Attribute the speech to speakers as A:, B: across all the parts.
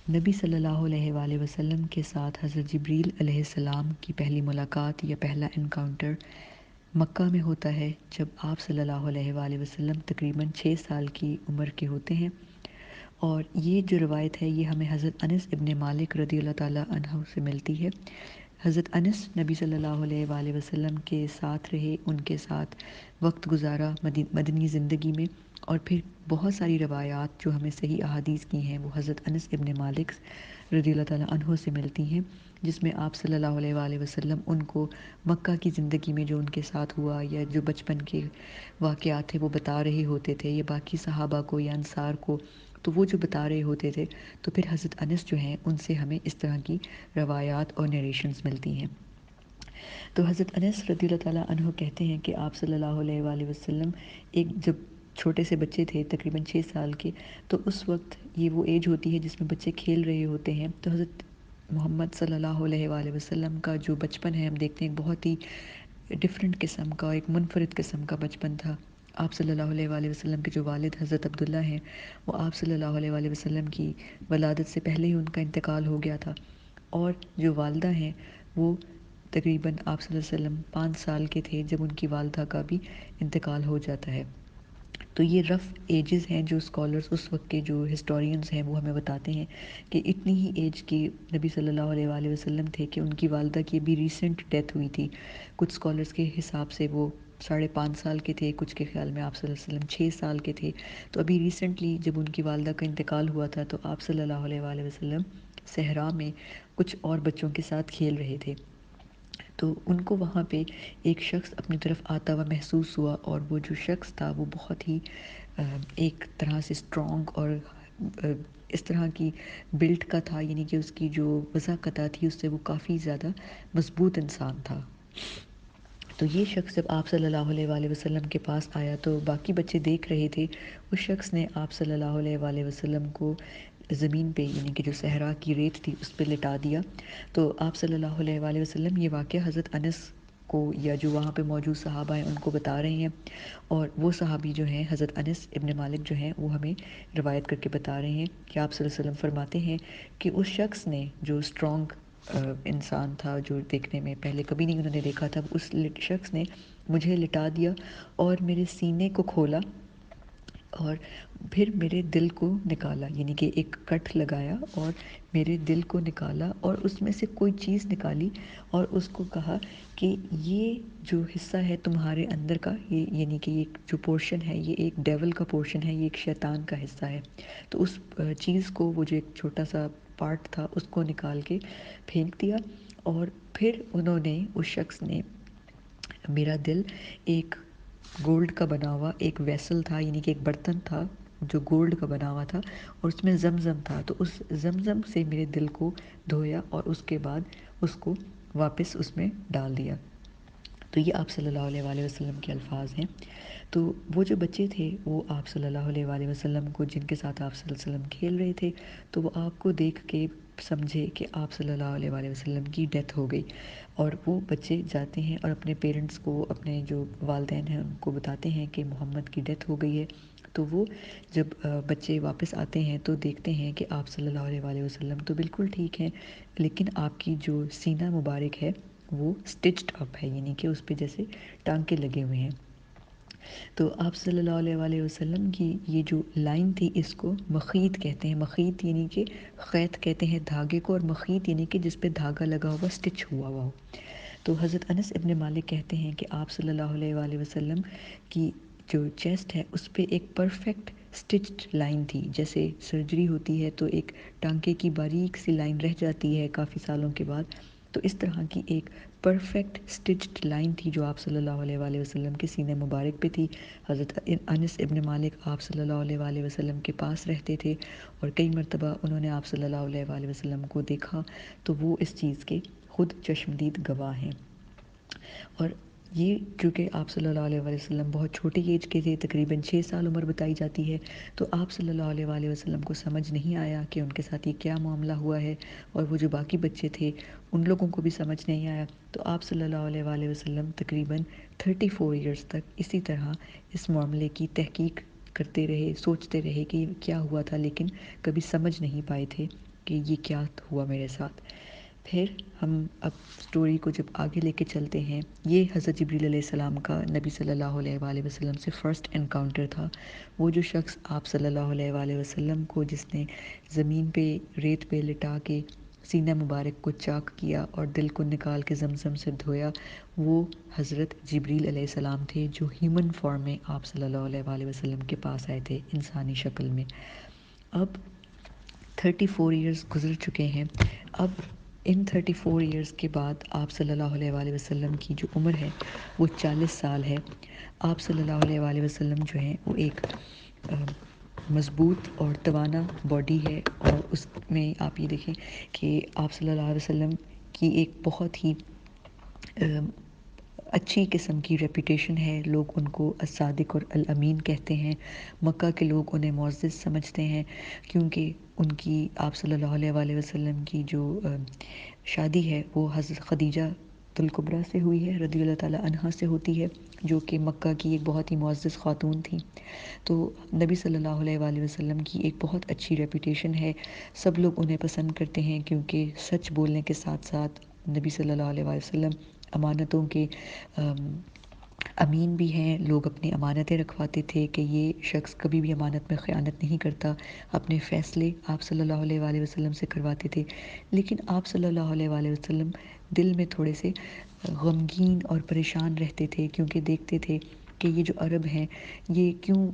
A: نبی صلی اللہ علیہ وآلہ وسلم کے ساتھ حضرت جبریل علیہ السلام کی پہلی ملاقات یا پہلا انکاؤنٹر مکہ میں ہوتا ہے، جب آپ صلی اللہ علیہ وآلہ وسلم تقریباً 6 سال کی عمر کے ہوتے ہیں۔ اور یہ جو روایت ہے یہ ہمیں حضرت انس ابن مالک رضی اللہ تعالیٰ عنہ سے ملتی ہے۔ حضرت انس نبی صلی اللہ علیہ وآلہ وسلم کے ساتھ رہے، ان کے ساتھ وقت گزارا مدنی زندگی میں، اور پھر بہت ساری روایات جو ہمیں صحیح احادیث کی ہیں وہ حضرت انس ابن مالک رضی اللہ تعالیٰ عنہ سے ملتی ہیں، جس میں آپ صلی اللہ علیہ وآلہ وسلم ان کو مکہ کی زندگی میں جو ان کے ساتھ ہوا یا جو بچپن کے واقعات تھے وہ بتا رہے ہوتے تھے، یا باقی صحابہ کو یا انصار کو، تو وہ جو بتا رہے ہوتے تھے، تو پھر حضرت انس جو ہیں ان سے ہمیں اس طرح کی روایات اور نیریشنز ملتی ہیں۔ تو حضرت انس رضی اللہ تعالیٰ عنہ کہتے ہیں کہ آپ صلی اللہ علیہ وآلہ وسلم ایک جب چھوٹے سے بچے تھے تقریباً 6 سال کے، تو اس وقت یہ وہ ایج ہوتی ہے جس میں بچے کھیل رہے ہوتے ہیں، تو حضرت محمد صلی اللہ علیہ وآلہ وسلم کا جو بچپن ہے ہم دیکھتے ہیں بہت ہی ڈفرینٹ قسم کا، ایک منفرد قسم کا بچپن تھا۔ آپ صلی اللہ علیہ وآلہ وسلم کے جو والد حضرت عبداللہ ہیں، وہ آپ صلی اللہ علیہ وآلہ وسلم کی ولادت سے پہلے ہی ان کا انتقال ہو گیا تھا، اور جو والدہ ہیں وہ تقریباً آپ صلی اللہ علیہ وسلم 5 سال کے تھے جب ان کی والدہ کا بھی انتقال ہو جاتا ہے۔ تو یہ رف ایجز ہیں جو اسکالرز اس وقت کے جو ہسٹورینز ہیں وہ ہمیں بتاتے ہیں کہ اتنی ہی ایج کی نبی صلی اللہ علیہ وآلہ وسلم تھے کہ ان کی والدہ کی ابھی ریسنٹ ڈیتھ ہوئی تھی۔ کچھ اسکالرز کے حساب سے وہ 5.5 سال کے تھے، کچھ کے خیال میں آپ صلی اللہ علیہ وسلم 6 سال کے تھے۔ تو ابھی ریسنٹلی جب ان کی والدہ کا انتقال ہوا تھا تو آپ صلی اللہ علیہ وآلہ وسلم صحرا میں کچھ اور بچوں کے ساتھ کھیل رہے تھے، تو ان کو وہاں پہ ایک شخص اپنی طرف آتا ہوا محسوس ہوا، اور وہ جو شخص تھا وہ بہت ہی ایک طرح سے اسٹرانگ اور اس طرح کی بلٹ کا تھا، یعنی کہ اس کی جو وضاقتہ تھی اس سے وہ کافی زیادہ مضبوط انسان تھا۔ تو یہ شخص جب آپ صلی اللہ علیہ وآلہ وسلم کے پاس آیا تو باقی بچے دیکھ رہے تھے، اس شخص نے آپ صلی اللہ علیہ وآلہ وسلم کو زمین پہ، یعنی کہ جو صحرا کی ریت تھی اس پہ لٹا دیا۔ تو آپ صلی اللہ علیہ وآلہ وسلم یہ واقعہ حضرت انس کو یا جو وہاں پہ موجود صحابہ ہیں ان کو بتا رہے ہیں، اور وہ صحابی جو ہیں حضرت انس ابن مالک جو ہیں وہ ہمیں روایت کر کے بتا رہے ہیں کہ آپ صلی اللہ علیہ وسلم فرماتے ہیں کہ اس شخص نے جو اسٹرانگ انسان تھا، جو دیکھنے میں پہلے کبھی نہیں انہوں نے دیکھا تھا، اس شخص نے مجھے لٹا دیا اور میرے سینے کو کھولا اور پھر میرے دل کو نکالا، یعنی کہ ایک کٹ لگایا اور میرے دل کو نکالا اور اس میں سے کوئی چیز نکالی اور اس کو کہا کہ یہ جو حصہ ہے تمہارے اندر کا، یہ یعنی کہ یہ جو پورشن ہے یہ ایک ڈیول کا پورشن ہے، یہ ایک شیطان کا حصہ ہے۔ تو اس چیز کو، وہ جو ایک چھوٹا سا پارٹ تھا، اس کو نکال کے پھینک دیا، اور پھر انہوں نے، اس شخص نے، میرا دل ایک گولڈ کا بنا ہوا ایک ویسل تھا، یعنی کہ ایک برتن تھا جو گولڈ کا بنا ہوا تھا، اور اس میں زمزم تھا، تو اس زمزم سے میرے دل کو دھویا اور اس کے بعد اس کو واپس اس میں ڈال دیا۔ تو یہ آپ صلی اللہ علیہ وآلہ وسلم کے الفاظ ہیں۔ تو وہ جو بچے تھے وہ آپ صلی اللہ علیہ وآلہ وسلم کو، جن کے ساتھ آپ صلی اللہ علیہ وسلم کھیل رہے تھے، تو وہ آپ کو دیکھ کے سمجھے کہ آپ صلی اللہ علیہ وآلہ وسلم کی ڈیتھ ہو گئی، اور وہ بچے جاتے ہیں اور اپنے پیرنٹس کو، اپنے جو والدین ہیں ان کو بتاتے ہیں کہ محمد کی ڈیتھ ہو گئی ہے۔ تو وہ جب بچے واپس آتے ہیں تو دیکھتے ہیں کہ آپ صلی اللہ علیہ وآلہ وسلم تو بالکل ٹھیک ہیں، لیکن آپ کی جو سینہ مبارک ہے وہ اسٹچڈ اپ ہے، یعنی کہ اس پہ جیسے ٹانکے لگے ہوئے ہیں۔ تو آپ صلی اللہ علیہ وآلہ وسلم کی یہ جو لائن تھی اس کو مخیط کہتے ہیں۔ مخیط یعنی کہ خیط کہتے ہیں دھاگے کو، اور مخیط یعنی کہ جس پہ دھاگا لگا ہوا، اسٹچ ہوا ہوا ہو۔ تو حضرت انس ابن مالک کہتے ہیں کہ آپ صلی اللہ علیہ وآلہ وسلم کی جو چیسٹ ہے اس پہ ایک پرفیکٹ اسٹچڈ لائن تھی، جیسے سرجری ہوتی ہے تو ایک ٹانکے کی باریک سی لائن رہ جاتی ہے کافی سالوں کے بعد، تو اس طرح کی ایک پرفیکٹ اسٹچڈ لائن تھی جو آپ صلی اللہ علیہ وآلہ وسلم کے سینے مبارک پہ تھی۔ حضرت انس ابن مالک آپ صلی اللہ علیہ وآلہ وسلم کے پاس رہتے تھے، اور کئی مرتبہ انہوں نے آپ صلی اللہ علیہ وآلہ وسلم کو دیکھا، تو وہ اس چیز کے خود چشمدید گواہ ہیں۔ اور یہ چونکہ آپ صلی اللہ علیہ وآلہ وسلم بہت چھوٹی ایج کے تھے، تقریباً 6 سال عمر بتائی جاتی ہے، تو آپ صلی اللہ علیہ وآلہ وسلم کو سمجھ نہیں آیا کہ ان کے ساتھ یہ کیا معاملہ ہوا ہے، اور وہ جو باقی بچے تھے ان لوگوں کو بھی سمجھ نہیں آیا۔ تو آپ صلی اللہ علیہ وآلہ وسلم تقریباً 34 ایئرس تک اسی طرح اس معاملے کی تحقیق کرتے رہے، سوچتے رہے کہ یہ کیا ہوا تھا، لیکن کبھی سمجھ نہیں پائے تھے۔ کہ یہ کیا ہوا میرے ساتھ۔ پھر ہم اب سٹوری کو جب آگے لے کے چلتے ہیں، یہ حضرت جبریل علیہ السلام کا نبی صلی اللہ علیہ وآلہ وسلم سے فرسٹ انکاؤنٹر تھا۔ وہ جو شخص آپ صلی اللہ علیہ وآلہ وسلم کو جس نے زمین پہ ریت پہ لٹا کے سینہ مبارک کو چاک کیا اور دل کو نکال کے زمزم سے دھویا، وہ حضرت جبریل علیہ السلام تھے، جو ہیومن فارم میں آپ صلی اللہ علیہ وآلہ وسلم کے پاس آئے تھے انسانی شکل میں۔ اب 34 ایئرز گزر چکے ہیں۔ اب ان 34 ایئرز کے بعد آپ صلی اللہ علیہ وآلہ وسلم کی جو عمر ہے وہ 40 سال ہے۔ آپ صلی اللہ علیہ وآلہ وسلم جو ہیں وہ ایک مضبوط اور توانا باڈی ہے، اور اس میں آپ یہ دیکھیں کہ آپ صلی اللہ علیہ وسلم کی ایک بہت ہی اچھی قسم کی ریپوٹیشن ہے۔ لوگ ان کو الصادق اور الامین کہتے ہیں۔ مکہ کے لوگ انہیں معزز سمجھتے ہیں، کیونکہ ان کی آپ صلی اللہ علیہ وآلہ وسلم کی جو شادی ہے وہ حضرت خدیجہ الکبریٰ سے ہوئی ہے، رضی اللہ تعالیٰ عنہا سے ہوتی ہے، جو کہ مکہ کی ایک بہت ہی معزز خاتون تھیں۔ تو نبی صلی اللہ علیہ وآلہ وسلم کی ایک بہت اچھی ریپوٹیشن ہے، سب لوگ انہیں پسند کرتے ہیں، کیونکہ سچ بولنے کے ساتھ ساتھ نبی صلی اللہ علیہ وآلہ وسلم امانتوں کے امین بھی ہیں۔ لوگ اپنی امانتیں رکھواتے تھے کہ یہ شخص کبھی بھی امانت میں خیانت نہیں کرتا، اپنے فیصلے آپ صلی اللہ علیہ وآلہ وسلم سے کرواتے تھے۔ لیکن آپ صلی اللہ علیہ وآلہ وسلم دل میں تھوڑے سے غمگین اور پریشان رہتے تھے، کیونکہ دیکھتے تھے کہ یہ جو عرب ہیں یہ کیوں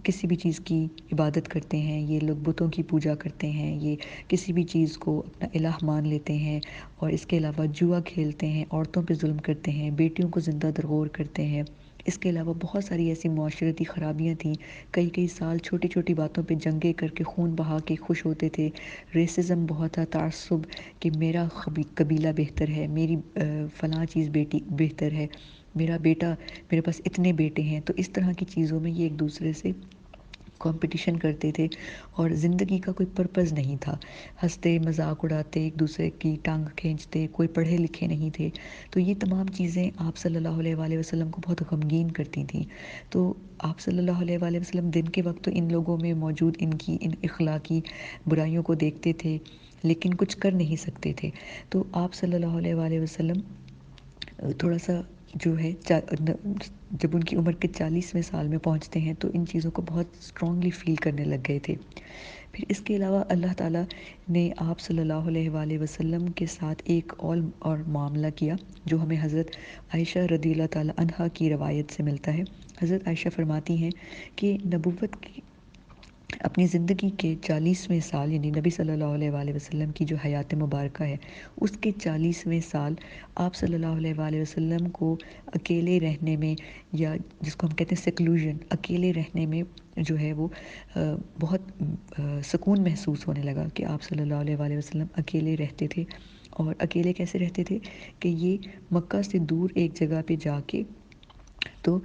A: کسی بھی چیز کی عبادت کرتے ہیں، یہ لوگ بتوں کی پوجا کرتے ہیں، یہ کسی بھی چیز کو اپنا الہ مان لیتے ہیں، اور اس کے علاوہ جوا کھیلتے ہیں، عورتوں پہ ظلم کرتے ہیں، بیٹیوں کو زندہ درگور کرتے ہیں۔ اس کے علاوہ بہت ساری ایسی معاشرتی خرابیاں تھیں، کئی سال چھوٹی چھوٹی باتوں پہ جنگیں کر کے خون بہا کے خوش ہوتے تھے۔ ریسزم بہت تھا، تعصب کہ میرا قبیلہ بہتر ہے، میری فلاں چیز بیٹی بہتر ہے، میرا بیٹا، میرے پاس اتنے بیٹے ہیں۔ تو اس طرح کی چیزوں میں یہ ایک دوسرے سے کمپٹیشن کرتے تھے، اور زندگی کا کوئی پرپز نہیں تھا۔ ہنستے مذاق اڑاتے، ایک دوسرے کی ٹانگ کھینچتے، کوئی پڑھے لکھے نہیں تھے۔ تو یہ تمام چیزیں آپ صلی اللہ علیہ وآلہ وسلم کو بہت غمگین کرتی تھیں۔ تو آپ صلی اللہ علیہ وآلہ وسلم دن کے وقت تو ان لوگوں میں موجود ان اخلاقی برائیوں کو دیکھتے تھے، لیکن کچھ کر نہیں سکتے تھے۔ تو آپ صلی اللہ علیہ وآلہ وسلم تھوڑا سا جو ہے جب ان کی عمر کے 40ویں سال میں پہنچتے ہیں تو ان چیزوں کو بہت اسٹرانگلی فیل کرنے لگ گئے تھے۔ پھر اس کے علاوہ اللہ تعالیٰ نے آپ صلی اللہ علیہ وآلہ وسلم کے ساتھ ایک اور معاملہ کیا، جو ہمیں حضرت عائشہ رضی اللہ تعالیٰ عنہا کی روایت سے ملتا ہے۔ حضرت عائشہ فرماتی ہیں کہ نبوت کی اپنی زندگی کے 40ویں سال، یعنی نبی صلی اللہ علیہ وآلہ وسلم کی جو حیات مبارکہ ہے اس کے 40ویں سال آپ صلی اللہ علیہ وآلہ وسلم کو اکیلے رہنے میں، یا جس کو ہم کہتے ہیں سیکلوژن، اکیلے رہنے میں جو ہے وہ بہت سکون محسوس ہونے لگا کہ آپ صلی اللہ علیہ وآلہ وسلم اکیلے رہتے تھے۔ اور اکیلے کیسے رہتے تھے کہ یہ مکہ سے دور ایک جگہ پہ جا کے تو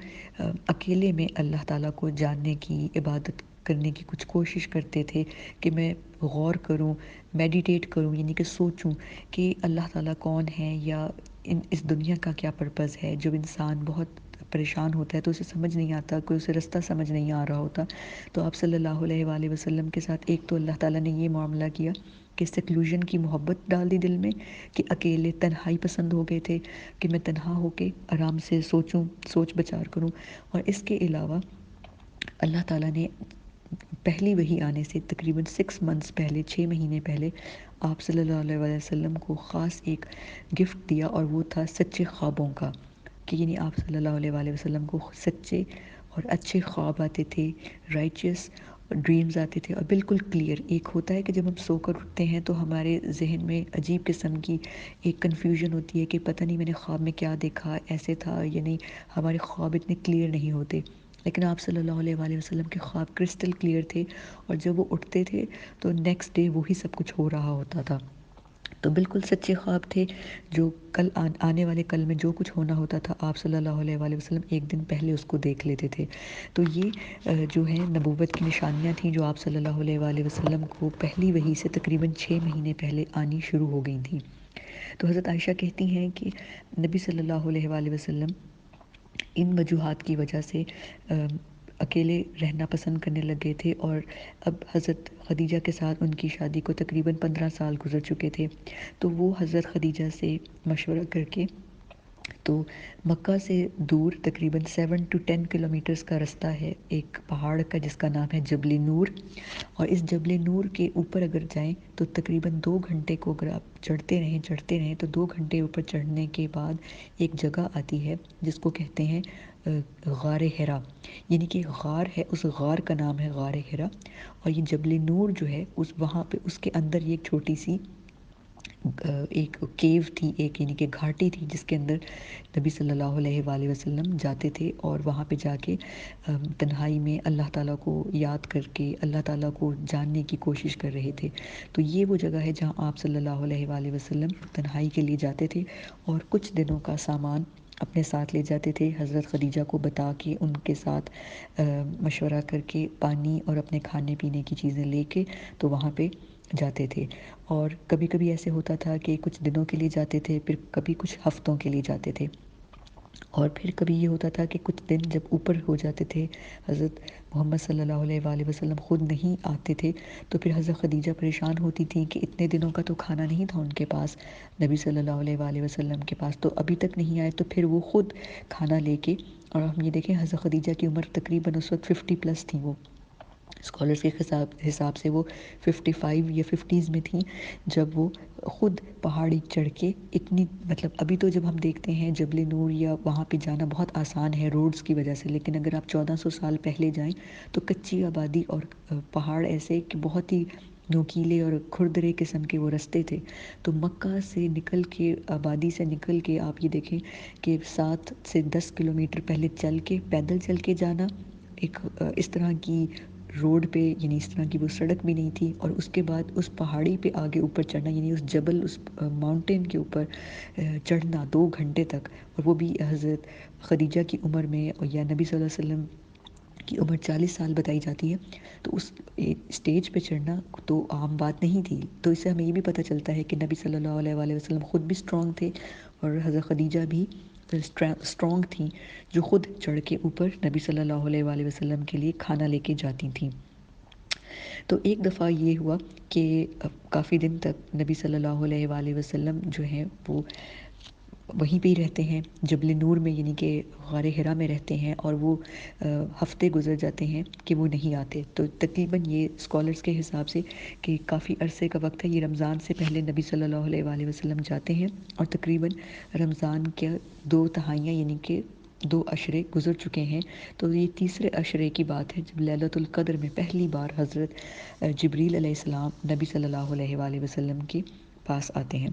A: اکیلے میں اللہ تعالیٰ کو جاننے کی، عبادت کرنے کی کچھ کوشش کرتے تھے کہ میں غور کروں، میڈیٹیٹ کروں، یعنی کہ سوچوں کہ اللہ تعالیٰ کون ہے، یا اس دنیا کا کیا پرپز ہے۔ جب انسان بہت پریشان ہوتا ہے تو اسے سمجھ نہیں آتا، کوئی اسے رستہ سمجھ نہیں آ رہا ہوتا، تو آپ صلی اللہ علیہ وآلہ وسلم کے ساتھ ایک تو اللہ تعالیٰ نے یہ معاملہ کیا کہ سیکلوژن کی محبت ڈال دی دل میں، کہ اکیلے تنہائی پسند ہو گئے تھے کہ میں تنہا ہو کے آرام سے سوچوں، سوچ بچار کروں۔ اور اس کے علاوہ اللہ تعالیٰ نے پہلی وحی آنے سے تقریباً 6 منتھس پہلے، 6 مہینے پہلے آپ صلی اللہ علیہ وآلہ وسلم کو خاص ایک گفٹ دیا، اور وہ تھا سچے خوابوں کا، کہ یعنی آپ صلی اللہ علیہ وآلہ وسلم کو سچے اور اچھے خواب آتے تھے، رائچیس ڈریمز آتے تھے، اور بالکل کلیئر۔ ایک ہوتا ہے کہ جب ہم سو کر اٹھتے ہیں تو ہمارے ذہن میں عجیب قسم کی ایک کنفیوژن ہوتی ہے کہ پتہ نہیں میں نے خواب میں کیا دیکھا، ایسے تھا یا نہیں، ہمارے خواب اتنے کلیئر نہیں ہوتے۔ لیکن آپ صلی اللہ علیہ وآلہ وسلم کے خواب کرسٹل کلیئر تھے، اور جب وہ اٹھتے تھے تو نیکسٹ ڈے وہی سب کچھ ہو رہا ہوتا تھا۔ تو بالکل سچے خواب تھے، جو کل آنے والے کل میں جو کچھ ہونا ہوتا تھا آپ صلی اللہ علیہ وآلہ وسلم ایک دن پہلے اس کو دیکھ لیتے تھے۔ تو یہ جو ہے نبوت کی نشانیاں تھیں، جو آپ صلی اللہ علیہ وآلہ وسلم کو پہلی وحی سے تقریباً 6 مہینے پہلے آنی شروع ہو گئی تھیں۔ تو حضرت عائشہ کہتی ہیں کہ نبی صلی اللہ علیہ وآلہ وسلم ان وجوہات کی وجہ سے اکیلے رہنا پسند کرنے لگ گئے تھے، اور اب حضرت خدیجہ کے ساتھ ان کی شادی کو تقریباً 15 سال گزر چکے تھے۔ تو وہ حضرت خدیجہ سے مشورہ کر کے تو مکہ سے دور تقریباً 7 to 10 کلومیٹرز کا رستہ ہے ایک پہاڑ کا جس کا نام ہے جبل نور، اور اس جبل نور کے اوپر اگر جائیں تو تقریباً 2 گھنٹے کو اگر آپ چڑھتے رہیں تو 2 گھنٹے اوپر چڑھنے کے بعد ایک جگہ آتی ہے جس کو کہتے ہیں غار حرا، یعنی کہ غار ہے، اس غار کا نام ہے غار حرا، اور یہ جبل نور جو ہے وہاں پہ اس کے اندر یہ ایک چھوٹی سی ایک کیو تھی، ایک یعنی کہ گھاٹی تھی جس کے اندر نبی صلی اللہ علیہ وآلہ وسلم جاتے تھے، اور وہاں پہ جا کے تنہائی میں اللہ تعالیٰ کو یاد کر کے اللہ تعالیٰ کو جاننے کی کوشش کر رہے تھے۔ تو یہ وہ جگہ ہے جہاں آپ صلی اللہ علیہ وآلہ وسلم تنہائی کے لیے جاتے تھے، اور کچھ دنوں کا سامان اپنے ساتھ لے جاتے تھے، حضرت خدیجہ کو بتا کے ان کے ساتھ مشورہ کر کے پانی اور اپنے کھانے پینے کی چیزیں لے کے تو وہاں پہ جاتے تھے۔ اور کبھی کبھی ایسے ہوتا تھا کہ کچھ دنوں کے لیے جاتے تھے، پھر کبھی کچھ ہفتوں کے لیے جاتے تھے، اور پھر کبھی یہ ہوتا تھا کہ کچھ دن جب اوپر ہو جاتے تھے، حضرت محمد صلی اللہ علیہ وآلہ وسلم خود نہیں آتے تھے، تو پھر حضرت خدیجہ پریشان ہوتی تھیں کہ اتنے دنوں کا تو کھانا نہیں تھا ان کے پاس، نبی صلی اللہ علیہ وآلہ وسلم کے پاس تو ابھی تک نہیں آئے، تو پھر وہ خود کھانا لے کے، اور ہم یہ دیکھیں حضرت خدیجہ کی عمر تقریباً اس وقت 50+ تھی، وہ اسکالرس کے حساب سے وہ 55 یا 50s میں تھیں جب وہ خود پہاڑی چڑھ کے اتنی، مطلب ابھی تو جب ہم دیکھتے ہیں جبل نور یا وہاں پہ جانا بہت آسان ہے روڈز کی وجہ سے، لیکن اگر آپ 1400 سال پہلے جائیں تو کچی آبادی اور پہاڑ ایسے کہ بہت ہی نوکیلے اور کھردرے قسم کے وہ رستے تھے، تو مکہ سے نکل کے آبادی سے نکل کے آپ یہ دیکھیں کہ 7 سے 10 کلومیٹر پہلے چل کے پیدل چل کے جانا، ایک اس طرح کی روڈ پہ، یعنی اس طرح کی وہ سڑک بھی نہیں تھی، اور اس کے بعد اس پہاڑی پہ آگے اوپر چڑھنا، یعنی اس جبل، اس ماؤنٹین کے اوپر چڑھنا 2 گھنٹے تک، اور وہ بھی حضرت خدیجہ کی عمر میں، یا نبی صلی اللہ علیہ وسلم کی عمر 40 سال بتائی جاتی ہے، تو اس اسٹیج پہ چڑھنا تو عام بات نہیں تھی۔ تو اس سے ہمیں یہ بھی پتہ چلتا ہے کہ نبی صلی اللہ علیہ وآلہ وسلم خود بھی اسٹرانگ تھے، اور حضرت خدیجہ بھی اسٹرانگ تھیں جو خود چڑھ کے اوپر نبی صلی اللہ علیہ وآلہ وسلم کے لیے کھانا لے کے جاتی تھیں۔ تو ایک دفعہ یہ ہوا کہ کافی دن تک نبی صلی اللہ علیہ وآلہ وسلم جو ہیں وہ وہیں پہ ہی رہتے ہیں جبل نور میں، یعنی کہ غار حرا میں رہتے ہیں، اور وہ ہفتے گزر جاتے ہیں کہ وہ نہیں آتے، تو تقریباً یہ اسکالرس کے حساب سے کہ کافی عرصے کا وقت ہے، یہ رمضان سے پہلے نبی صلی اللہ علیہ وآلہ وسلم جاتے ہیں، اور تقریباً رمضان کے 2 تہائیاں یعنی کہ 2 عشرے گزر چکے ہیں، تو یہ تیسرے عشرے کی بات ہے جب لیلۃ القدر میں پہلی بار حضرت جبریل علیہ السلام نبی صلی اللہ علیہ وآلہ وسلم کے پاس آتے ہیں۔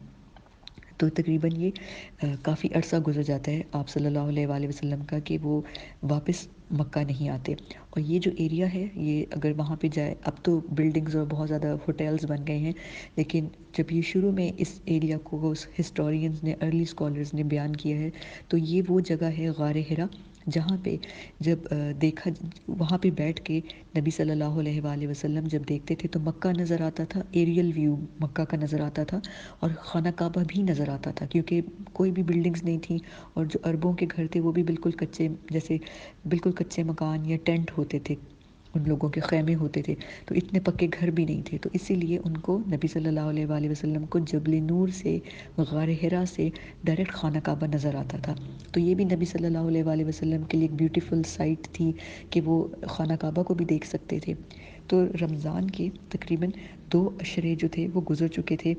A: تو تقریباً یہ کافی عرصہ گزر جاتا ہے آپ صلی اللہ علیہ وآلہ وسلم کا کہ وہ واپس مکہ نہیں آتے، اور یہ جو ایریا ہے یہ اگر وہاں پہ جائے، اب تو بلڈنگز اور بہت زیادہ ہوٹلز بن گئے ہیں، لیکن جب یہ شروع میں اس ایریا کو ہسٹورینز نے، ارلی اسکالرز نے بیان کیا ہے، تو یہ وہ جگہ ہے غار حرا جہاں پہ جب دیکھا، وہاں پہ بیٹھ کے نبی صلی اللہ علیہ وآلہ وسلم جب دیکھتے تھے تو مکہ نظر آتا تھا، ایریل ویو مکہ کا نظر آتا تھا، اور خانہ کعبہ بھی نظر آتا تھا، کیونکہ کوئی بھی بلڈنگز نہیں تھیں، اور جو عربوں کے گھر تھے وہ بھی بالکل کچے، جیسے بالکل کچے مکان یا ٹینٹ ہوتے تھے، ان لوگوں کے خیمے ہوتے تھے، تو اتنے پکے گھر بھی نہیں تھے، تو اسی لیے ان کو نبی صلی اللہ علیہ وآلہ وسلم کو جبل نور سے، غار حرا سے ڈائریکٹ خانہ کعبہ نظر آتا تھا، تو یہ بھی نبی صلی اللہ علیہ وآلہ وسلم کے لیے ایک بیوٹیفل سائٹ تھی کہ وہ خانہ کعبہ کو بھی دیکھ سکتے تھے۔ تو رمضان کے تقریباً 2 عشرے جو تھے وہ گزر چکے تھے،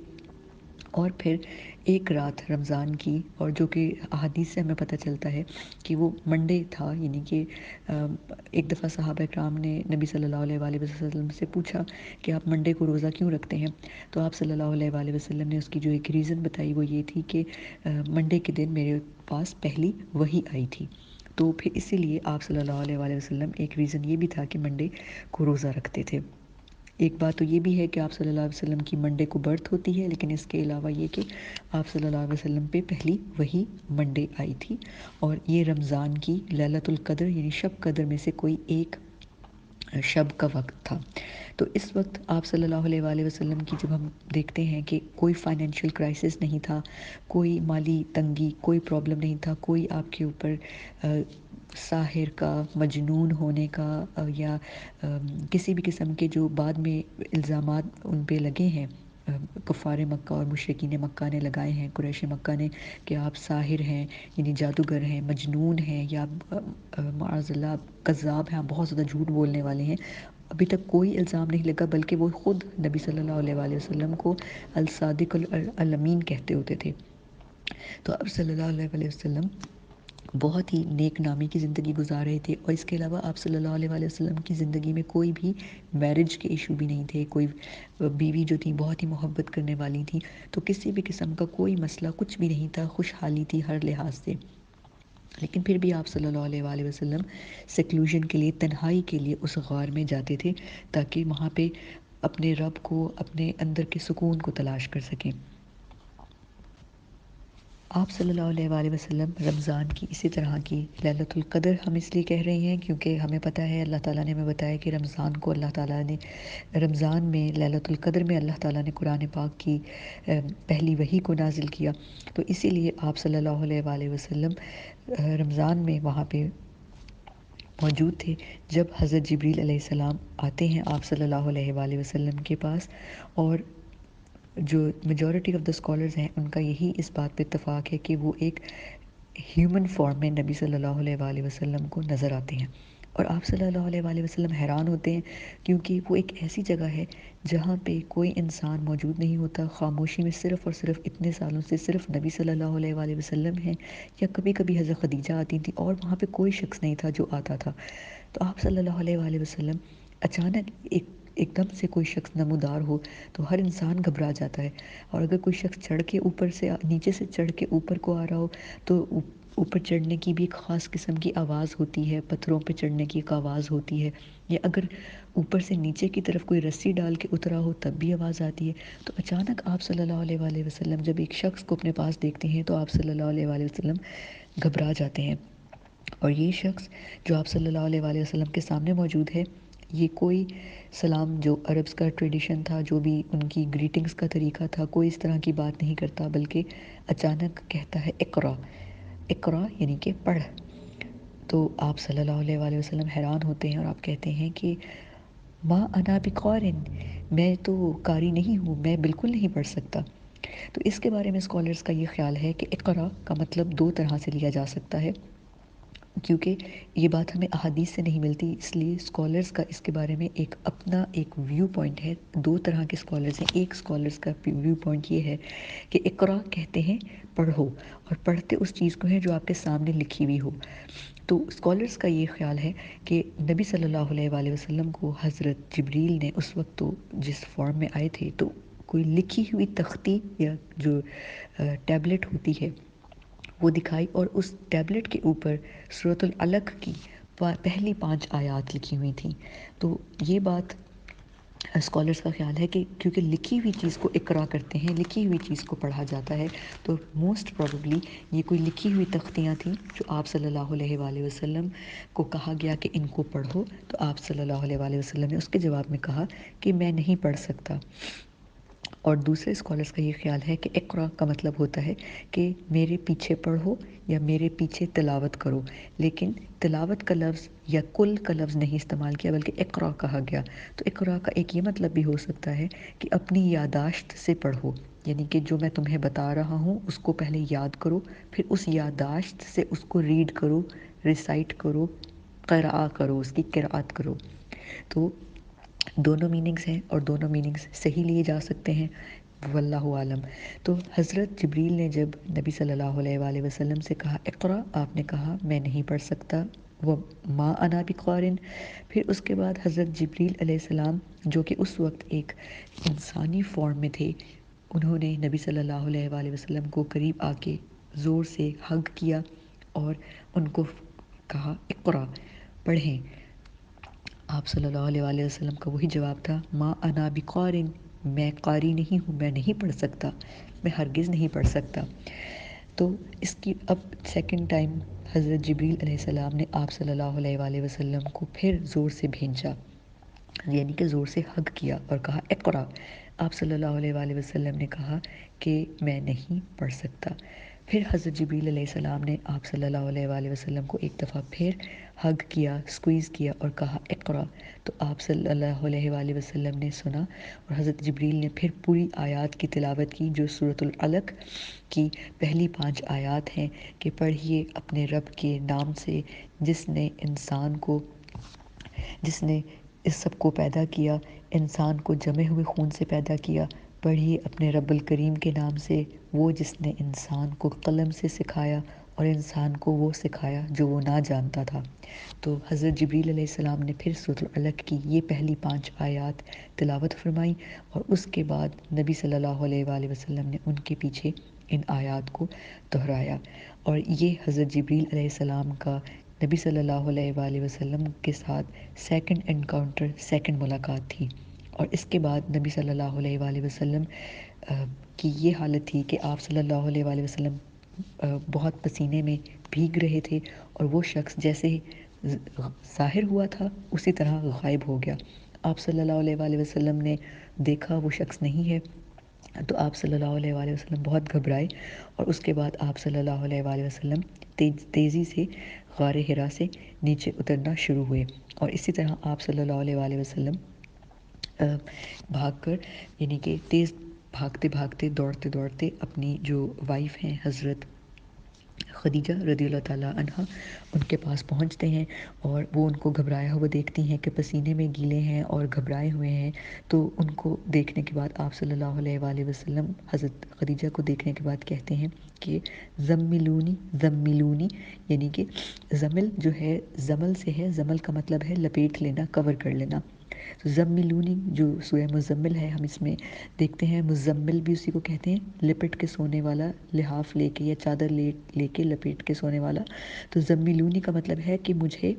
A: اور پھر ایک رات رمضان کی، اور جو کہ احادیث سے ہمیں پتہ چلتا ہے کہ وہ منڈے تھا، یعنی کہ ایک دفعہ صحابہ کرام نے نبی صلی اللہ علیہ وآلہ وسلم سے پوچھا کہ آپ منڈے کو روزہ کیوں رکھتے ہیں، تو آپ صلی اللہ علیہ وآلہ وسلم نے اس کی جو ایک ریزن بتائی وہ یہ تھی کہ منڈے کے دن میرے پاس پہلی وحی آئی تھی، تو پھر اسی لیے آپ صلی اللہ علیہ وآلہ وسلم، ایک ریزن یہ بھی تھا کہ منڈے کو روزہ رکھتے تھے۔ ایک بات تو یہ بھی ہے کہ آپ صلی اللہ علیہ وسلم کی منڈے کو برتھ ہوتی ہے، لیکن اس کے علاوہ یہ کہ آپ صلی اللہ علیہ وسلم پہ پہلی وحی منڈے آئی تھی، اور یہ رمضان کی لیلۃ القدر یعنی شب قدر میں سے کوئی ایک شب کا وقت تھا۔ تو اس وقت آپ صلی اللہ علیہ وآلہ وسلم کی جب ہم دیکھتے ہیں کہ کوئی فائنینشیل کرائسس نہیں تھا، کوئی مالی تنگی، کوئی پرابلم نہیں تھا، کوئی آپ کے اوپر ساحر کا، مجنون ہونے کا، یا کسی بھی قسم کے جو بعد میں الزامات ان پہ لگے ہیں کفار مکہ اور مشرکین مکہ نے لگائے ہیں، قریش مکہ نے، کہ آپ ساحر ہیں، یعنی جادوگر ہیں، مجنون ہیں، یا معاذ اللہ کذاب ہیں، آپ بہت زیادہ جھوٹ بولنے والے ہیں، ابھی تک کوئی الزام نہیں لگا، بلکہ وہ خود نبی صلی اللہ علیہ وآلہ وسلم کو الصادق الامین کہتے ہوتے تھے۔ تو اب صلی اللہ علیہ وآلہ وسلم بہت ہی نیک نامی کی زندگی گزار رہے تھے، اور اس کے علاوہ آپ صلی اللہ علیہ وآلہ وسلم کی زندگی میں کوئی بھی میرج کے ایشو بھی نہیں تھے، کوئی بیوی جو تھی بہت ہی محبت کرنے والی تھی، تو کسی بھی قسم کا کوئی مسئلہ کچھ بھی نہیں تھا، خوشحالی تھی ہر لحاظ سے۔ لیکن پھر بھی آپ صلی اللہ علیہ وآلہ وسلم سیکلوژن کے لیے، تنہائی کے لیے اس غار میں جاتے تھے، تاکہ وہاں پہ اپنے رب کو، اپنے اندر کے سکون کو تلاش کر سکیں۔ آپ صلی اللہ علیہ وآلہ وسلم رمضان کی اسی طرح کی لیلۃ القدر ہم اس لیے کہہ رہے ہیں کیونکہ ہمیں پتہ ہے، اللہ تعالیٰ نے ہمیں بتایا کہ رمضان کو اللہ تعالیٰ نے، رمضان میں لیلۃ القدر میں اللہ تعالیٰ نے قرآن پاک کی پہلی وحی کو نازل کیا، تو اسی لیے آپ صلی اللہ علیہ وآلہ وسلم رمضان میں وہاں پہ موجود تھے، جب حضرت جبریل علیہ السلام آتے ہیں آپ صلی اللہ علیہ وآلہ وسلم کے پاس، اور جو میجورٹی آف دا اسکالرز ہیں ان کا یہی اس بات پہ اتفاق ہے کہ وہ ایک ہیومن فارم میں نبی صلی اللہ علیہ وآلہ وسلم کو نظر آتے ہیں، اور آپ صلی اللہ علیہ وآلہ وسلم حیران ہوتے ہیں، کیونکہ وہ ایک ایسی جگہ ہے جہاں پہ کوئی انسان موجود نہیں ہوتا، خاموشی میں صرف اور صرف اتنے سالوں سے صرف نبی صلی اللہ علیہ وآلہ وسلم ہیں، یا کبھی کبھی حضرت خدیجہ آتی تھی، اور وہاں پہ کوئی شخص نہیں تھا جو آتا تھا۔ تو آپ صلی اللہ علیہ وآلہ وسلم اچانک ایک دم سے کوئی شخص نمودار ہو تو ہر انسان گھبرا جاتا ہے، اور اگر کوئی شخص چڑھ کے اوپر سے، نیچے سے چڑھ کے اوپر کو آ رہا ہو تو اوپر چڑھنے کی بھی ایک خاص قسم کی آواز ہوتی ہے، پتھروں پہ چڑھنے کی ایک آواز ہوتی ہے، یا اگر اوپر سے نیچے کی طرف کوئی رسی ڈال کے اترا ہو تب بھی آواز آتی ہے۔ تو اچانک آپ صلی اللہ علیہ وآلہ وسلم جب ایک شخص کو اپنے پاس دیکھتے ہیں تو آپ صلی اللہ علیہ وآلہ وسلم گھبرا جاتے ہیں، اور یہ شخص جو آپ صلی اللہ علیہ وآلہ وسلم کے سامنے موجود ہے، یہ کوئی سلام جو عربز کا ٹریڈیشن تھا، جو بھی ان کی گریٹنگز کا طریقہ تھا، کوئی اس طرح کی بات نہیں کرتا، بلکہ اچانک کہتا ہے اقرا، اقرا یعنی کہ پڑھ۔ تو آپ صلی اللہ علیہ وآلہ وسلم حیران ہوتے ہیں، اور آپ کہتے ہیں کہ ما انا بقارن، میں تو قاری نہیں ہوں، میں بالکل نہیں پڑھ سکتا۔ تو اس کے بارے میں اسکالرز کا یہ خیال ہے کہ اقرا کا مطلب دو طرح سے لیا جا سکتا ہے، کیونکہ یہ بات ہمیں احادیث سے نہیں ملتی، اس لیے اسکالرز کا اس کے بارے میں ایک اپنا ایک ویو پوائنٹ ہے۔ دو طرح کے اسکالرز ہیں، ایک اسکالرز کا ویو پوائنٹ یہ ہے کہ اقرا کہتے ہیں پڑھو، اور پڑھتے اس چیز کو ہیں جو آپ کے سامنے لکھی ہوئی ہو۔ تو اسکالرز کا یہ خیال ہے کہ نبی صلی اللہ علیہ وآلہ وسلم کو حضرت جبریل نے اس وقت تو جس فارم میں آئے تھے، تو کوئی لکھی ہوئی تختی یا جو ٹیبلٹ ہوتی ہے وہ دکھائی، اور اس ٹیبلٹ کے اوپر سورۃ العلق کی پہلی 5 آیات لکھی ہوئی تھیں۔ تو یہ بات اسکالرز کا خیال ہے کہ کیونکہ لکھی ہوئی چیز کو اقرا کرتے ہیں، لکھی ہوئی چیز کو پڑھا جاتا ہے، تو موسٹ پروبیبلی یہ کوئی لکھی ہوئی تختیاں تھیں جو آپ صلی اللہ علیہ وآلہ وسلم کو کہا گیا کہ ان کو پڑھو، تو آپ صلی اللہ علیہ وآلہ وسلم نے اس کے جواب میں کہا کہ میں نہیں پڑھ سکتا۔ اور دوسرے اسکالرز کا یہ خیال ہے کہ اقرا کا مطلب ہوتا ہے کہ میرے پیچھے پڑھو یا میرے پیچھے تلاوت کرو، لیکن تلاوت کا لفظ یا کل کا لفظ نہیں استعمال کیا، بلکہ اقرا کہا گیا۔ تو اقرا کا ایک یہ مطلب بھی ہو سکتا ہے کہ اپنی یادداشت سے پڑھو، یعنی کہ جو میں تمہیں بتا رہا ہوں اس کو پہلے یاد کرو، پھر اس یادداشت سے اس کو ریڈ کرو، ریسائٹ کرو، قرأ کرو، اس کی قرأت کرو۔ تو دونوں میننگز ہیں، اور دونوں میننگز صحیح لیے جا سکتے ہیں، واللہ عالم۔ تو حضرت جبریل نے جب نبی صلی اللہ علیہ وآلہ وسلم سے کہا اقرا، آپ نے کہا میں نہیں پڑھ سکتا، وہ ما انا بقارن۔ پھر اس کے بعد حضرت جبریل علیہ السلام جو کہ اس وقت ایک انسانی فارم میں تھے، انہوں نے نبی صلی اللہ علیہ وآلہ وسلم کو قریب آ کے زور سے ہگ کیا، اور ان کو کہا اقرا، پڑھیں۔ آپ صلی اللہ علیہ وآلہ وسلم کا وہی جواب تھا، ما انا بقارن، میں قاری نہیں ہوں، میں نہیں پڑھ سکتا، میں ہرگز نہیں پڑھ سکتا۔ تو اس کی اب سیکنڈ ٹائم حضرت جبریل علیہ السلام نے آپ صلی اللہ علیہ وآلہ وسلم کو پھر زور سے بھینچا، یعنی کہ زور سے ہگ کیا اور کہا اقرا۔ آپ صلی اللہ علیہ وآلہ وسلم نے کہا کہ میں نہیں پڑھ سکتا۔ پھر حضرت جبریل علیہ السلام نے آپ صلی اللہ علیہ وآلہ وسلم کو ایک دفعہ پھر ہگ کیا، اسکویز کیا اور کہا اقرا، تو آپ صلی اللہ علیہ وآلہ وسلم نے سنا، اور حضرت جبریل نے پھر پوری آیات کی تلاوت کی جو سورۃ العلق کی پہلی 5 آیات ہیں کہ پڑھیے اپنے رب کے نام سے جس نے اس سب کو پیدا کیا، انسان کو جمے ہوئے خون سے پیدا کیا، پڑھیے اپنے رب الکریم کے نام سے، وہ جس نے انسان کو قلم سے سکھایا اور انسان کو وہ سکھایا جو وہ نہ جانتا تھا۔ تو حضرت جبریل علیہ السلام نے پھر سورۃ العلق کی یہ پہلی 5 آیات تلاوت فرمائی، اور اس کے بعد نبی صلی اللہ علیہ وآلہ وسلم نے ان کے پیچھے ان آیات کو دہرایا، اور یہ حضرت جبریل علیہ السلام کا نبی صلی اللہ علیہ وآلہ وسلم کے ساتھ سیکنڈ انکاؤنٹر، سیکنڈ ملاقات تھی۔ اور اس کے بعد نبی صلی اللہ علیہ وآلہ وسلم کی یہ حالت تھی کہ آپ صلی اللہ علیہ وآلہ وسلم بہت پسینے میں بھیگ رہے تھے، اور وہ شخص جیسے ہی ظاہر ہوا تھا اسی طرح غائب ہو گیا۔ آپ صلی اللہ علیہ وآلہ وسلم نے دیکھا وہ شخص نہیں ہے، تو آپ صلی اللہ علیہ وآلہ وسلم بہت گھبرائے، اور اس کے بعد آپ صلی اللہ علیہ وآلہ وسلم تیزی سے غار حرا سے نیچے اترنا شروع ہوئے، اور اسی طرح آپ صلی اللہ علیہ وآلہ وسلم بھاگ کر، یعنی کہ تیز بھاگتے بھاگتے دوڑتے دوڑتے اپنی جو وائف ہیں حضرت خدیجہ رضی اللہ تعالیٰ عنہ ان کے پاس پہنچتے ہیں، اور وہ ان کو گھبرایا ہوا دیکھتی ہیں کہ پسینے میں گیلے ہیں اور گھبرائے ہوئے ہیں، تو ان کو دیکھنے کے بعد آپ صلی اللہ علیہ وآلہ وسلم حضرت خدیجہ کو دیکھنے کے بعد کہتے ہیں کہ زملونی زملونی، یعنی کہ زمل جو ہے زمل سے ہے، زمل کا مطلب ہے لپیٹ لینا، کور کر لینا، تو زملونی جو سورہ مزمل ہے، ہم اس میں دیکھتے ہیں مزمل بھی اسی کو کہتے ہیں، لپٹ کے سونے والا، لحاف لے کے یا چادر لے کے لپیٹ کے سونے والا، تو زملونی کا مطلب ہے کہ مجھے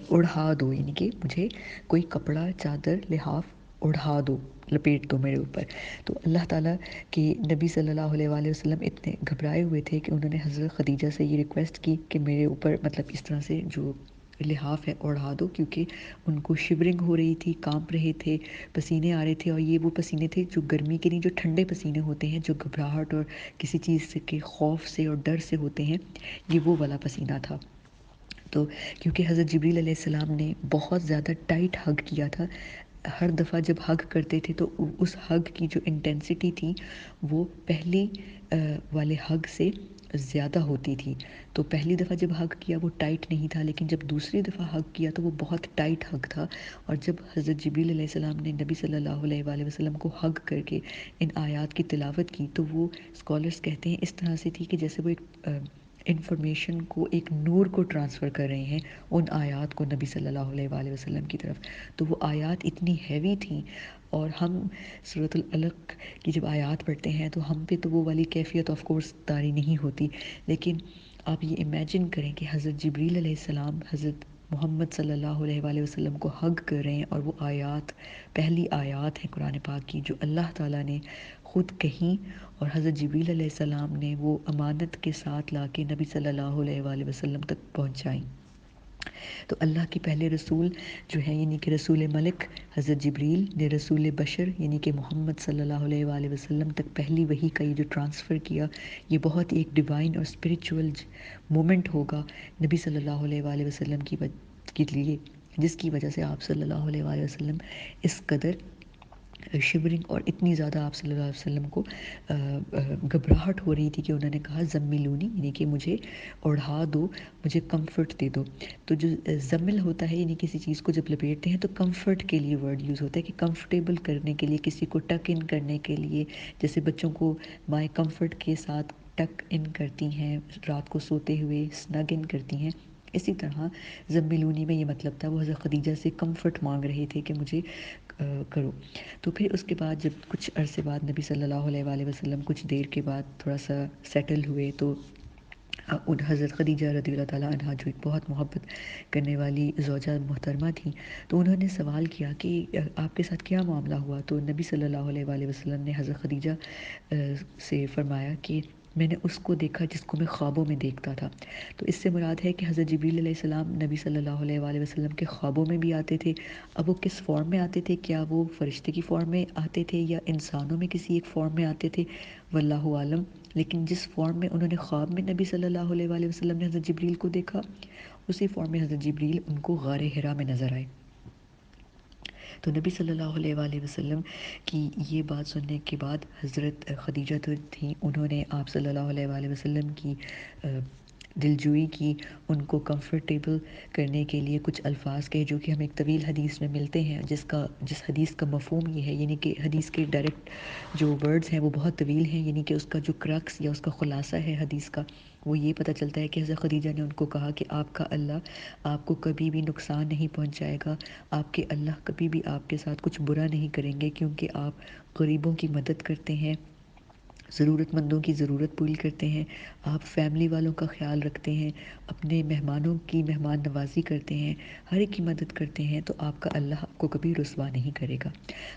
A: اڑھا دو، یعنی کہ مجھے کوئی کپڑا، چادر، لحاف اڑھا دو، لپیٹ دو میرے اوپر۔ تو اللہ تعالیٰ کے نبی صلی اللہ علیہ وآلہ وسلم اتنے گھبرائے ہوئے تھے کہ انہوں نے حضرت خدیجہ سے یہ ریکویسٹ کی کہ میرے اوپر مطلب اس طرح سے جو لحاف ہے اڑھا دو، کیونکہ ان کو شیورنگ ہو رہی تھی، کانپ رہے تھے، پسینے آ رہے تھے، اور یہ وہ پسینے تھے جو گرمی کے نہیں، جو ٹھنڈے پسینے ہوتے ہیں، جو گھبراہٹ اور کسی چیز کے خوف سے اور ڈر سے ہوتے ہیں، یہ وہ والا پسینہ تھا۔ تو کیونکہ حضرت جبریل علیہ السلام نے بہت زیادہ ٹائٹ ہگ کیا تھا، ہر دفعہ جب ہگ کرتے تھے تو اس ہگ کی جو انٹینسٹی تھی وہ پہلی والے ہگ سے زیادہ ہوتی تھی، تو پہلی دفعہ جب ہگ کیا وہ ٹائٹ نہیں تھا، لیکن جب دوسری دفعہ ہگ کیا تو وہ بہت ٹائٹ ہگ تھا، اور جب حضرت جبریل علیہ السلام نے نبی صلی اللہ علیہ وآلہ وسلم کو ہگ کر کے ان آیات کی تلاوت کی، تو وہ اسکالرس کہتے ہیں اس طرح سے تھی کہ جیسے وہ ایک انفارمیشن کو، ایک نور کو ٹرانسفر کر رہے ہیں ان آیات کو نبی صلی اللہ علیہ وآلہ وسلم کی طرف، تو وہ آیات اتنی ہیوی تھیں، اور ہم سورۃ العلق کی جب آیات پڑھتے ہیں تو ہم پہ تو وہ والی کیفیت آف کورس طاری نہیں ہوتی، لیکن آپ یہ امیجن کریں کہ حضرت جبریل علیہ السلام حضرت محمد صلی اللہ علیہ وآلہ وسلم کو ہگ کر رہے ہیں، اور وہ آیات پہلی آیات ہیں قرآن پاک کی جو اللہ تعالیٰ نے خود کہیں، اور حضرت جبریل علیہ السلام نے وہ امانت کے ساتھ لا کے نبی صلی اللہ علیہ وآلہ وسلم تک پہنچائیں۔ تو اللہ کے پہلے رسول جو ہیں، یعنی کہ رسول ملک حضرت جبریل نے رسول بشر یعنی کہ محمد صلی اللہ علیہ وآلہ وسلم تک پہلی وحی کا یہ جو ٹرانسفر کیا، یہ بہت ایک ڈیوائن اور اسپریچول مومنٹ ہوگا نبی صلی اللہ علیہ وآلہ وسلم کے لیے، جس کی وجہ سے آپ صلی اللہ علیہ وآلہ وسلم اس قدر شیورنگ اور اتنی زیادہ آپ صلی اللہ علیہ وسلم کو گھبراہٹ ہو رہی تھی کہ انہوں نے کہا زملونی، یعنی کہ مجھے اڑھا دو، مجھے کمفرٹ دے دو۔ تو جو زمل ہوتا ہے، یعنی کسی چیز کو جب لپیٹتے ہیں تو کمفرٹ کے لیے ورڈ یوز ہوتا ہے، کہ کمفرٹیبل کرنے کے لیے، کسی کو ٹک ان کرنے کے لیے، جیسے بچوں کو مائیں کمفرٹ کے ساتھ ٹک ان کرتی ہیں، رات کو سوتے ہوئے سنگ ان کرتی ہیں، اسی طرح زملونی میں یہ مطلب تھا، وہ حضرت خدیجہ سے کمفرٹ مانگ رہے تھے کہ مجھے کرو۔ تو پھر اس کے بعد جب کچھ عرصے بعد نبی صلی اللہ علیہ وآلہ وسلم کچھ دیر کے بعد تھوڑا سا سیٹل ہوئے، تو ان حضرت خدیجہ رضی اللہ تعالیٰ عنہ جو ایک بہت محبت کرنے والی زوجہ محترمہ تھیں، تو انہوں نے سوال کیا کہ آپ کے ساتھ کیا معاملہ ہوا؟ تو نبی صلی اللہ علیہ وآلہ وسلم نے حضرت خدیجہ سے فرمایا کہ میں نے اس کو دیکھا جس کو میں خوابوں میں دیکھتا تھا۔ تو اس سے مراد ہے کہ حضرت جبریل علیہ السلام نبی صلی اللہ علیہ وآلہ وسلم کے خوابوں میں بھی آتے تھے۔ اب وہ کس فارم میں آتے تھے، کیا وہ فرشتے کی فارم میں آتے تھے یا انسانوں میں کسی ایک فارم میں آتے تھے، واللہ عالم، لیکن جس فارم میں انہوں نے خواب میں نبی صلی اللہ علیہ وآلہ وسلم نے حضرت جبریل کو دیکھا، اسی فارم میں حضرت جبریل ان کو غار حرا میں نظر آئے۔ تو نبی صلی اللہ علیہ وآلہ وسلم کی یہ بات سننے کے بعد حضرت خدیجہ تو تھیں، انہوں نے آپ صلی اللہ علیہ وآلہ وسلم کی دلجوئی کی، ان کو کمفرٹیبل کرنے کے لیے کچھ الفاظ کہے جو کہ ہمیں ایک طویل حدیث میں ملتے ہیں، جس حدیث کا مفہوم یہ ہے، یعنی کہ حدیث کے ڈائریکٹ جو ورڈز ہیں وہ بہت طویل ہیں، یعنی کہ اس کا جو کرکس یا اس کا خلاصہ ہے حدیث کا، وہ یہ پتہ چلتا ہے کہ حضرت خدیجہ نے ان کو کہا کہ آپ کا اللہ آپ کو کبھی بھی نقصان نہیں پہنچائے گا، آپ کے اللہ کبھی بھی آپ کے ساتھ کچھ برا نہیں کریں گے، کیونکہ آپ غریبوں کی مدد کرتے ہیں، ضرورت مندوں کی ضرورت پوری کرتے ہیں، آپ فیملی والوں کا خیال رکھتے ہیں، اپنے مہمانوں کی مہمان نوازی کرتے ہیں، ہر ایک کی مدد کرتے ہیں، تو آپ کا اللہ آپ کو کبھی رسوا نہیں کرے گا۔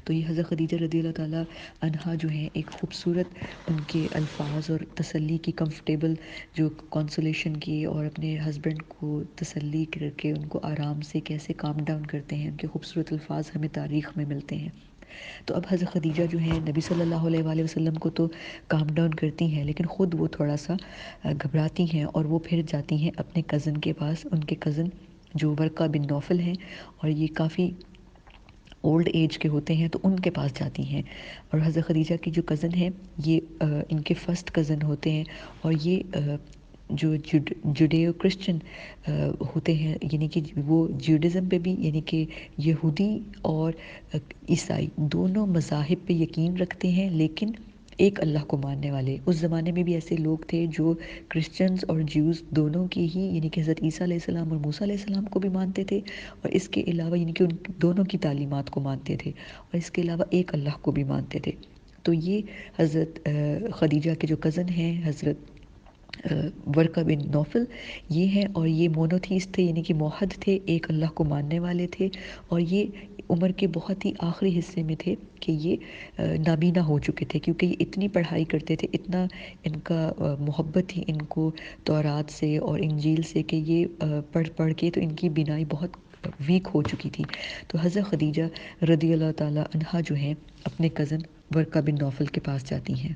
A: تو یہ حضرت خدیجہ رضی اللہ تعالیٰ عنہا جو ہیں، ایک خوبصورت ان کے الفاظ اور تسلی کی، کمفرٹیبل جو کنسولیشن کی، اور اپنے ہسبینڈ کو تسلی کر کے ان کو آرام سے کیسے کام ڈاؤن کرتے ہیں، ان کے خوبصورت الفاظ ہمیں تاریخ میں ملتے ہیں۔ تو اب حضرت خدیجہ جو ہیں نبی صلی اللہ علیہ وآلہ وسلم کو تو کام ڈاؤن کرتی ہیں، لیکن خود وہ تھوڑا سا گھبراتی ہیں، اور وہ پھر جاتی ہیں اپنے کزن کے پاس، ان کے کزن جو ورقہ بن نوفل ہیں، اور یہ کافی اولڈ ایج کے ہوتے ہیں، تو ان کے پاس جاتی ہیں۔ اور حضرت خدیجہ کی جو کزن ہیں، یہ ان کے فرسٹ کزن ہوتے ہیں، اور یہ جو جوڈیو کرسچن ہوتے ہیں، یعنی کہ وہ جیوڈزم پہ بھی، یعنی کہ یہودی اور عیسائی دونوں مذاہب پہ یقین رکھتے ہیں، لیکن ایک اللہ کو ماننے والے۔ اس زمانے میں بھی ایسے لوگ تھے جو کرسچنز اور جیوز دونوں کی ہی، یعنی کہ حضرت عیسیٰ علیہ السلام اور موسیٰ علیہ السلام کو بھی مانتے تھے، اور اس کے علاوہ یعنی کہ ان دونوں کی تعلیمات کو مانتے تھے، اور اس کے علاوہ ایک اللہ کو بھی مانتے تھے۔ تو یہ حضرت خدیجہ کے جو کزن ہیں، حضرت ورقہ بن نوفل، یہ ہیں، اور یہ مونوتھیسٹ تھے، یعنی کہ موحد تھے، ایک اللہ کو ماننے والے تھے، اور یہ عمر کے بہت ہی آخری حصے میں تھے کہ یہ نابینا ہو چکے تھے، کیونکہ یہ اتنی پڑھائی کرتے تھے، اتنا ان کا محبت تھی ان کو تورات سے اور انجیل سے، کہ یہ پڑھ پڑھ کے تو ان کی بینائی بہت ویک ہو چکی تھی۔ تو حضرت خدیجہ رضی اللہ تعالیٰ عنہا جو ہیں اپنے کزن ورقہ بن نوفل کے پاس جاتی ہیں۔